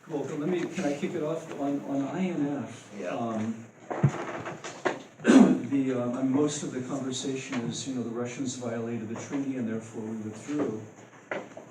Well, can I kick it off on INF? Yeah. Most of the conversation is, the Russians violated the treaty and therefore we withdrew.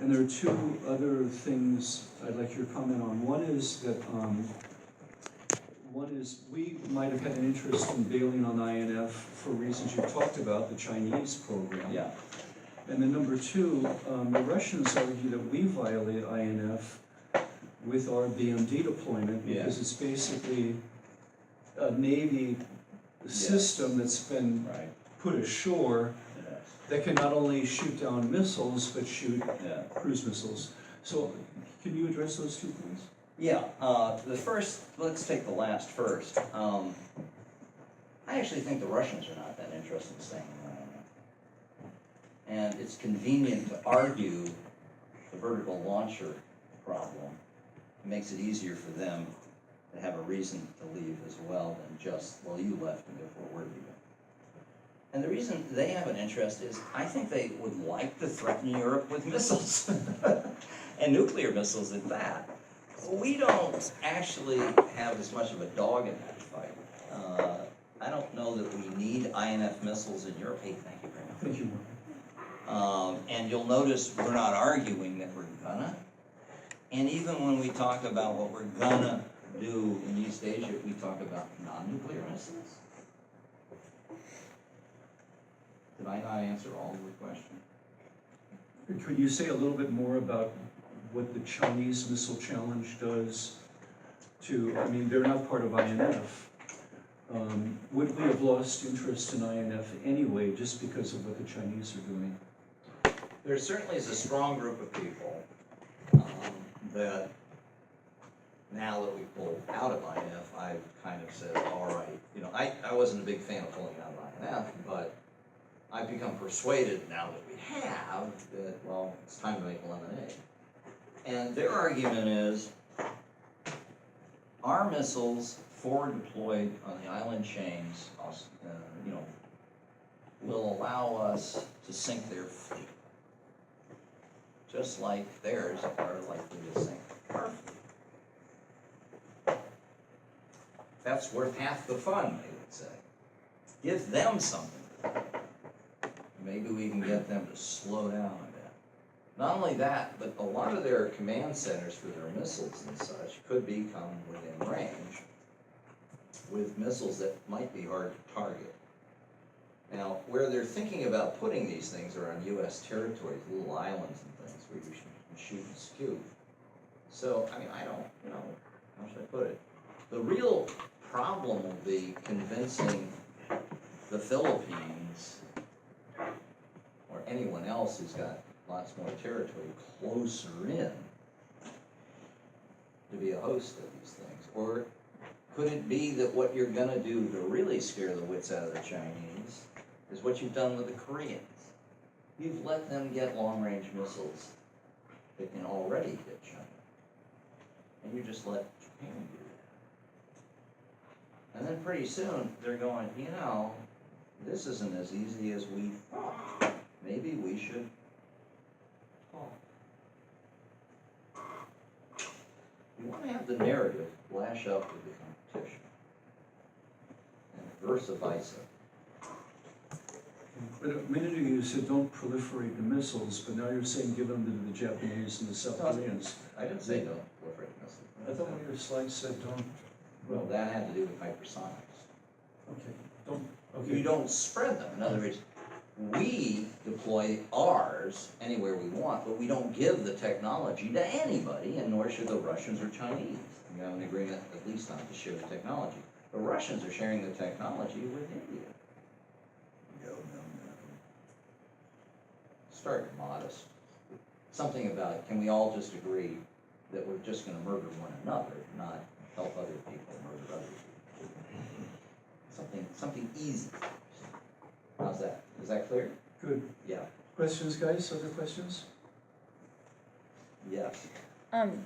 And there are two other things I'd like your comment on. One is that, we might have had an interest in bailing on INF for reasons you talked about, the Chinese program. Yeah. And then number two, the Russians argue that we violate INF with our BMD deployment because it's basically a Navy system that's been Right. put ashore Yes. that can not only shoot down missiles, but shoot Yeah. cruise missiles. So can you address those two points? Yeah, the first, let's take the last first. I actually think the Russians are not that interested in staying in INF. And it's convenient to argue the vertical launcher problem. It makes it easier for them to have a reason to leave as well than just, well, you left and therefore we're leaving. And the reason they have an interest is, I think they would like to threaten Europe with missiles, and nuclear missiles at that. We don't actually have as much of a dog in that fight. I don't know that we need INF missiles in Europe. Hey, thank you very much. Thank you. And you'll notice we're not arguing that we're gonna. And even when we talk about what we're gonna do in East Asia, we talk about non-nuclear missiles. Did I not answer all of your question? Could you say a little bit more about what the Chinese missile challenge does to, they're not part of INF. Would we have lost interest in INF anyway just because of what the Chinese are doing? There certainly is a strong group of people that now that we pulled out of INF, I've kind of said, all right, I wasn't a big fan of pulling out of INF, but I've become persuaded now that we have that, well, it's time to make lemonade. And their argument is our missiles forward deployed on the island chains, will allow us to sink their fleet, just like theirs are likely to sink our fleet. That's worth half the fun, they would say. Give them something to do. Maybe we can get them to slow down a bit. Not only that, but a lot of their command centers for their missiles and such could become within range with missiles that might be hard to target. Now, where they're thinking about putting these things are on U.S. territories, little islands and things where you can shoot and scoop. So, I don't, how should I put it? The real problem will be convincing the Philippines or anyone else who's got lots more territory closer in to be a host of these things. Or could it be that what you're gonna do to really scare the wits out of the Chinese is what you've done with the Koreans? You've let them get long-range missiles that can already hit China. And you just let Japan do that. And then pretty soon, they're going, this isn't as easy as we thought. Maybe we should talk. You want to have the narrative lash up with the competition. And versa versa. But a minute ago you said don't proliferate the missiles, but now you're saying give them to the Japanese and the South Koreans. I didn't say don't proliferate missiles. I thought one of your slides said don't. Well, that had to do with hypersonics. Okay. You don't spread them. In other words, we deploy ours anywhere we want, but we don't give the technology to anybody, and nor should the Russians or Chinese. We have an agreement at least not to share the technology. The Russians are sharing the technology with India. No. Start modest. Something about, can we all just agree that we're just going to murder one another, not help other people murder other people? Something easy. How's that? Is that clear? Good. Yeah. Questions, guys? Other questions? Yes.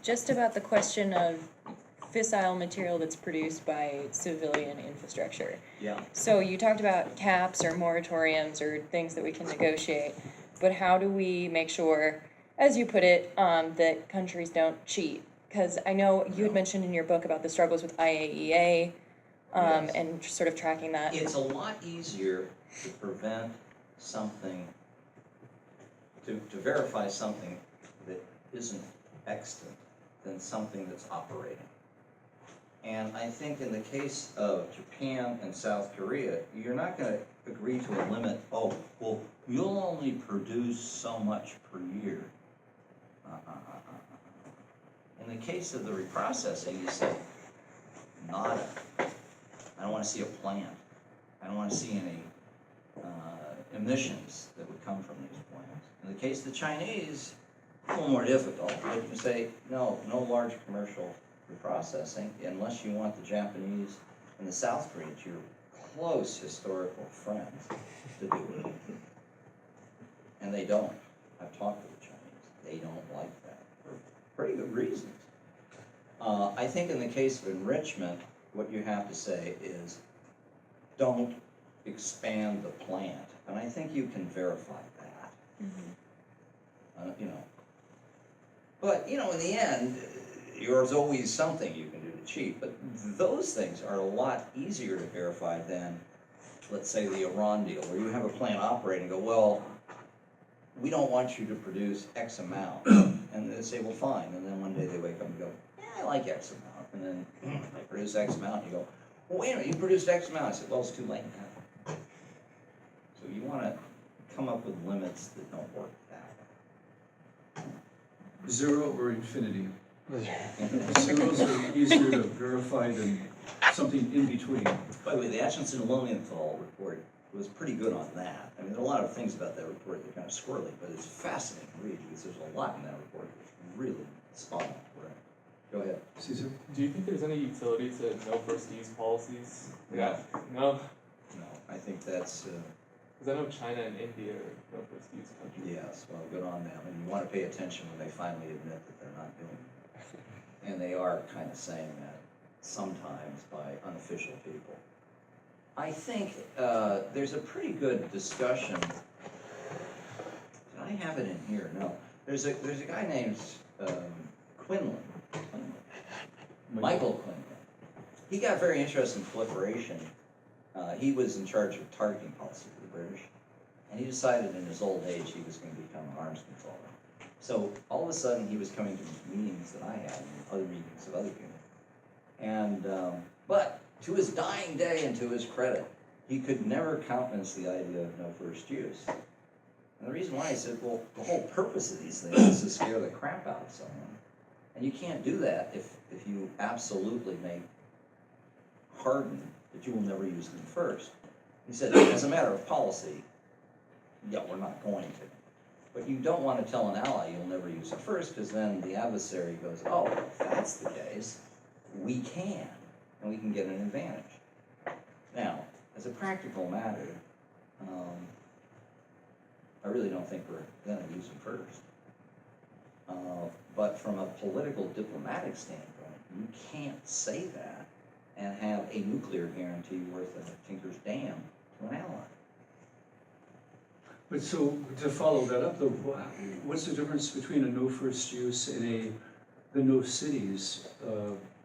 Just about the question of fissile material that's produced by civilian infrastructure. Yeah. So you talked about caps or moratoriums or things that we can negotiate, but how do we make sure, as you put it, that countries don't cheat Because I know you had No. mentioned in your book about the struggles with IAEA, Yes. and sort of tracking that. It's a lot easier to prevent something, to verify something that isn't extant than something that's operating. And I think in the case of Japan and South Korea, you're not gonna agree to a limit, oh, well, you'll only produce so much per year. In the case of the reprocessing, you say, nada. I don't wanna see a plant. I don't wanna see any emissions that would come from these plants. In the case of the Chinese, a little more difficult, but you say, no large commercial reprocessing unless you want the Japanese and the South Koreans, your close historical friends, to do it. And they don't. I've talked to the Chinese. They don't like that for pretty good reasons. I think in the case of enrichment, what you have to say is, don't expand the plant. And I think you can verify that. You know. But, you know, in the end, there's always something you can do to cheat. But those things are a lot easier to verify than, let's say, the Iran deal, where you have a plant operating and go, well, we don't want you to produce X amount. And they say, well, fine. And then one day they wake up and go, yeah, I like X amount. And then they produce X amount, and you go, well, wait a minute, you produced X amount. I said, well, it's too late now. So you want to come up with limits that don't work that way. 0 or infinity? Zeros are easier to verify than something in between. By the way, the Atchison Lilienthal report was pretty good on that. I mean, there are a lot of things about that report that are kind of squirrely, but it's fascinating to read because there's a lot in that report that's really spot on. Correct. Go ahead. Caesar? Do you think there's any utility to no first use policies? No. No? No, I think that's, Because I know China and India are no first use countries. yes, well, good on them. And you want to pay attention when they finally admit that they're not doing it. And they are kind of saying that sometimes by unofficial people. I think there's a pretty good discussion. Did I have it in here? No. There's a guy named Quinlan. Michael Quinlan. He got very interested in proliferation. He was in charge of targeting policy for the British, and he decided in his old age he was going to become an arms controller. So all of a sudden he was coming to these meetings that I had and other meetings of other people. And but to his dying day and to his credit, he could never countenance the idea of no first use. And the reason why, he said, well, the whole purpose of these things is to scare the crap out of someone. And you can't do that if you absolutely make harden that you will never use them first. He said, as a matter of policy, yeah, we're not going to. But you don't want to tell an ally you'll never use it first, because then the adversary goes, oh, if that's the case, we can, and we can get an advantage. Now, as a practical matter, I really don't think we're going to use them first. But from a political diplomatic standpoint, you can't say that and have a nuclear guarantee worth a tinker's dam to an ally. But so, to follow that up though, what's the difference between a no first use and the no cities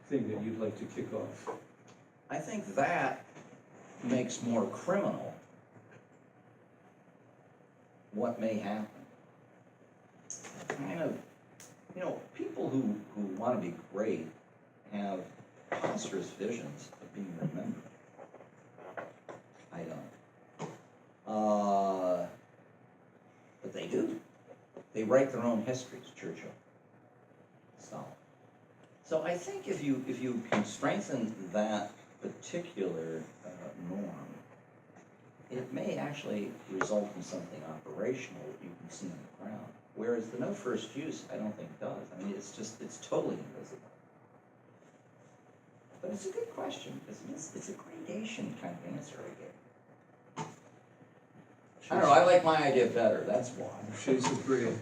thing that you'd like to kick off? I think that makes more criminal what may happen. Kind of, you know, people who want to be great have monstrous visions of being remembered. I don't. But they do. They write their own histories, Churchill, Stalin. So I think if you can strengthen that particular norm, it may actually result in something operational that you can see on the ground. Whereas the no first use, I don't think does. I mean, it's totally invisible. But it's a good question, because it's a gradation kind of answer I gave. I don't know, I like my idea better, that's why. Shades of gray.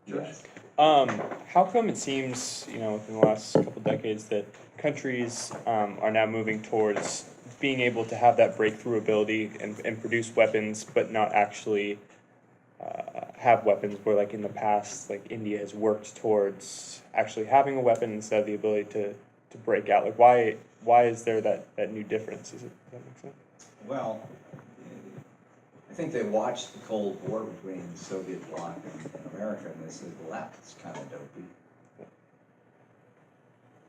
Josh? Yes. How come it seems, in the last couple decades that countries are now moving towards being able to have that breakthrough ability and produce weapons, but not actually have weapons where like in the past, like India has worked towards actually having a weapon instead of the ability to break out? Like why is there that new difference? Does that make sense? Well, I think they watched the Cold War between the Soviet bloc and America, and they said, well, that's kind of dopey.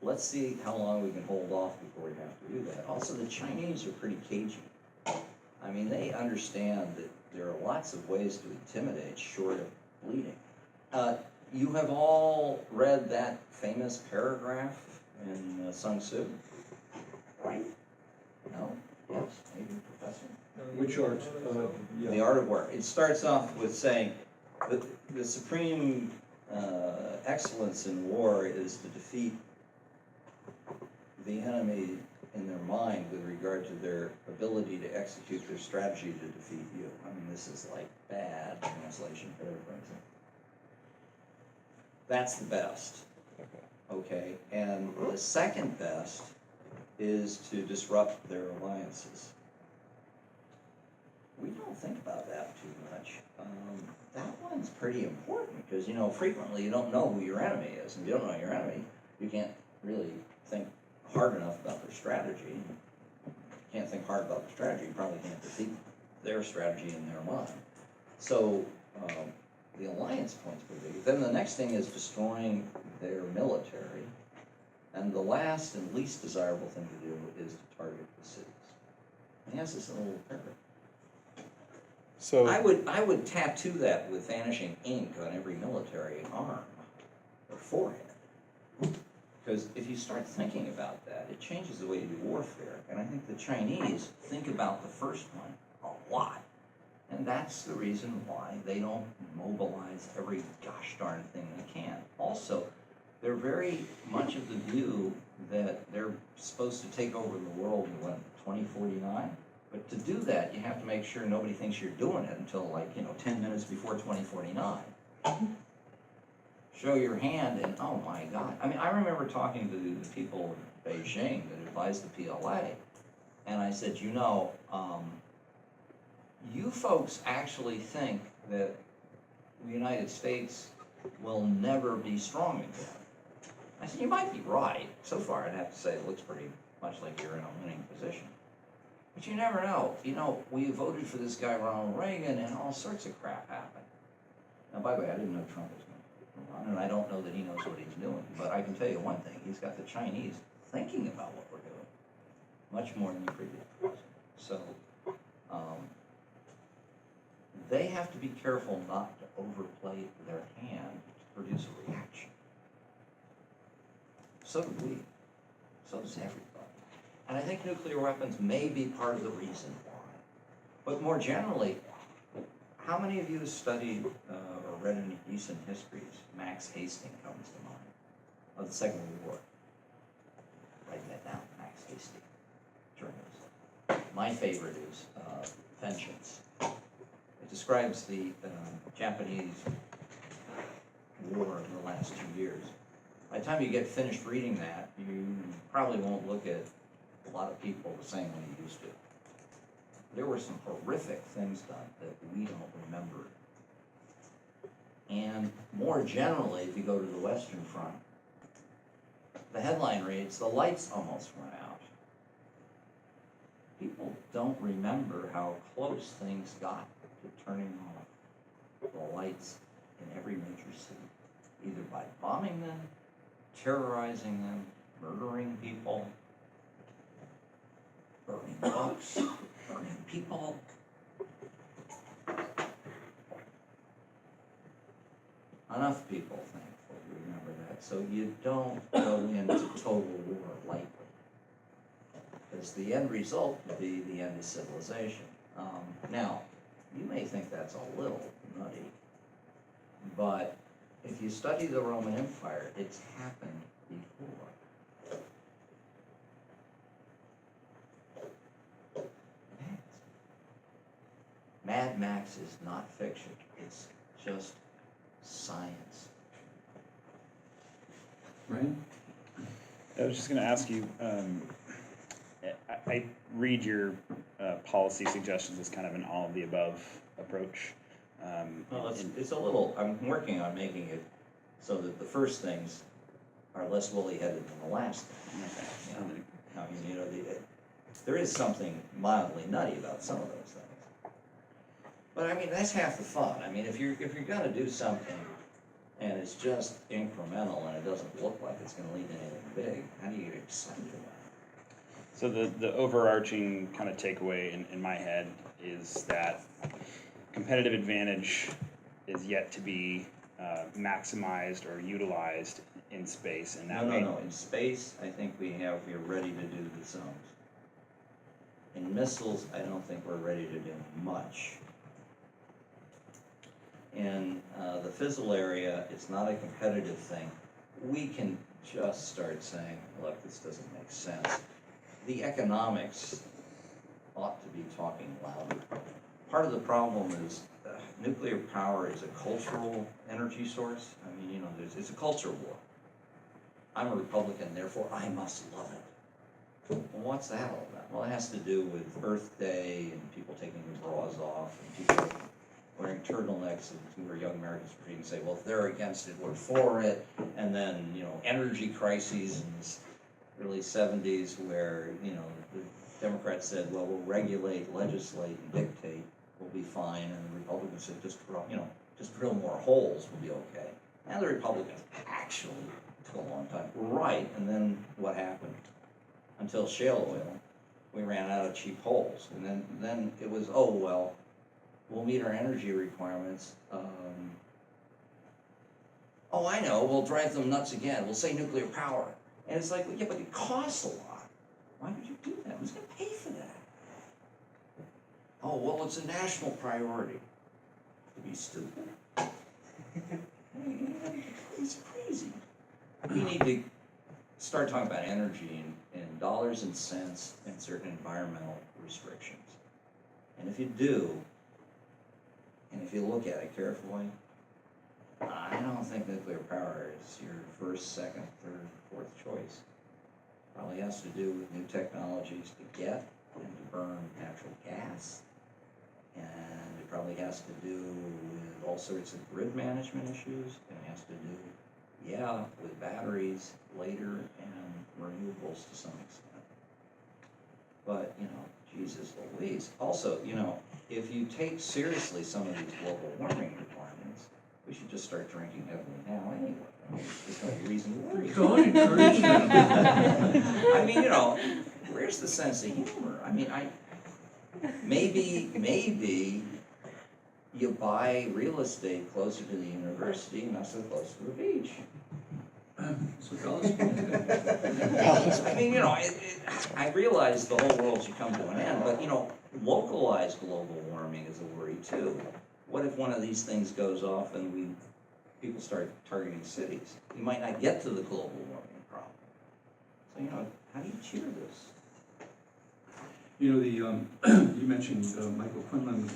Let's see how long we can hold off before we have to do that. Also, the Chinese are pretty cagey. I mean, they understand that there are lots of ways to intimidate short of bleeding. You have all read that famous paragraph in Sun Tzu, right? No? Yes, maybe, Professor? Which art? The Art of War. It starts off with saying the supreme excellence in war is to defeat the enemy in their mind with regard to their ability to execute their strategy to defeat you. I mean, this is like bad translation paraphrasing. That's the best, okay? And the second best is to disrupt their alliances. We don't think about that too much. That one's pretty important because, you know, frequently you don't know who your enemy is. And if you don't know your enemy, you can't really think hard enough about their strategy. If you can't think hard about their strategy, you probably can't defeat their strategy in their mind. So the alliance point's pretty big. Then the next thing is destroying their military. And the last and least desirable thing to do is to target the cities. And he has this little paragraph. So I would tattoo that with vanishing ink on every military arm or forehead. Because if you start thinking about that, it changes the way you do warfare. And I think the Chinese think about the first one a lot. And that's the reason why they don't mobilize every gosh darn thing they can. Also, they're very much of the view that they're supposed to take over the world in what, 2049? But to do that, you have to make sure nobody thinks you're doing it until 10 minutes before 2049. Show your hand and oh my God. I mean, I remember talking to the people in Beijing that advised the PLA. And I said, you folks actually think that the United States will never be strong again. I said, you might be right. So far, I'd have to say it looks pretty much like you're in a winning position. But you never know. We voted for this guy, Ronald Reagan, and all sorts of crap happened. Now, by the way, I didn't know Trump was going to run, and I don't know that he knows what he's doing. But I can tell you one thing. He's got the Chinese thinking about what we're doing, much more than the previous president. So, they have to be careful not to overplay their hand to produce a reaction. So do we. So does everybody. And I think nuclear weapons may be part of the reason why. But more generally, how many of you have studied or read any recent histories? Max Hastings comes to mind, of the Second World War. Write that down, Max Hastings, journalist. My favorite is Vengeance. It describes the Japanese war of the last 2 years. By the time you get finished reading that, you probably won't look at a lot of people the same way you used to. There were some horrific things done that we don't remember. And more generally, if you go to the Western Front, the headline reads, "The lights almost went out." People don't remember how close things got to turning off the lights in every major city, either by bombing them, terrorizing them, murdering people, burning books, burning people. Enough people, thankfully, remember that. So you don't go into total war lightly. Because the end result would be the end of civilization. Now, you may think that's a little nutty, but if you study the Roman Empire, it's happened before. Mad Max is not fiction, it's just science. Right? I was just going to ask you, I read your policy suggestions as kind of an all of the above approach. Well, it's a little, I'm working on making it so that the first things are less woolly-headed than the last thing. You know? I mean, you know, there is something mildly nutty about some of those things. But I mean, that's half the fun. I mean, if you're gonna do something and it's just incremental and it doesn't look like it's gonna lead to anything big, how do you get excited about it? So the overarching kind of takeaway in my head is that competitive advantage is yet to be maximized or utilized in space, and that No, in space, I think we're ready to do the zones. In missiles, I don't think we're ready to do much. In the fizzle area, it's not a competitive thing. We can just start saying, look, this doesn't make sense. The economics ought to be talking louder. Part of the problem is nuclear power is a cultural energy source. I mean, you know, it's a culture war. I'm a Republican, therefore I must love it. Well, what's that all about? Well, it has to do with Earth Day and people taking their bras off and people wearing turtlenecks, and where young Americans were say, well, if they're against it, we're for it. And then, you know, energy crises in the early 70s where, you know, the Democrats said, well, we'll regulate, legislate, and dictate, we'll be fine. And the Republicans said, just drill more holes, we'll be okay. And the Republicans actually took a long time. Right, and then what happened? Until shale oil, we ran out of cheap holes. And then it was, oh, well, we'll meet our energy requirements. Oh, I know, we'll drive them nuts again. We'll say nuclear power. And it's like, well, yeah, but it costs a lot. Why would you do that? Who's going to pay for that? Oh, well, it's a national priority. To be stupid. It's crazy. We need to start talking about energy in dollars and cents and certain environmental restrictions. And if you do, and if you look at it carefully, I don't think nuclear power is your first, second, third, fourth choice. Probably has to do with new technologies to get and to burn natural gas. And it probably has to do with all sorts of grid management issues. And it has to do, with batteries later and renewables to some extent. But, you know, Jesus Louise. Also, you know, if you take seriously some of these global warming requirements, we should just start drinking heavily now anyway. I mean, there's no reason to worry. Don't encourage them. I mean, you know, where's the sense of humor? I mean, maybe you buy real estate closer to the university, not so close to the beach. So Dallas pointed. I mean, you know, I realize the whole world should come to an end, but, you know, localized global warming is a worry too. What if one of these things goes off and people start targeting cities? You might not get to the global warming problem. So, you know, how do you cheer this? You know, you mentioned Michael Quinlan.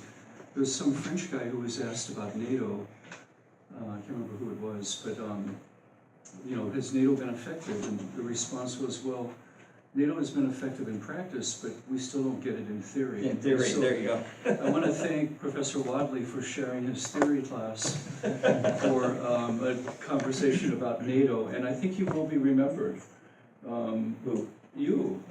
There's some French guy who was asked about NATO. I can't remember who it was, but you know, has NATO been effective? And the response was, well, NATO has been effective in practice, but we still don't get it in theory. In theory, So, there you go. I want to thank Professor Wadley for sharing his theory class for a conversation about NATO, and I think you will be remembered. Who? You.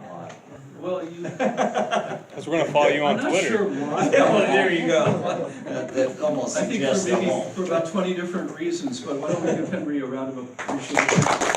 Well, you. Because we're gonna follow you on I'm not Twitter. sure why. Yeah, well, there you go. That almost I think suggests for the maybe whole. for about 20 different reasons, but why don't we give Henry a round of appreciation?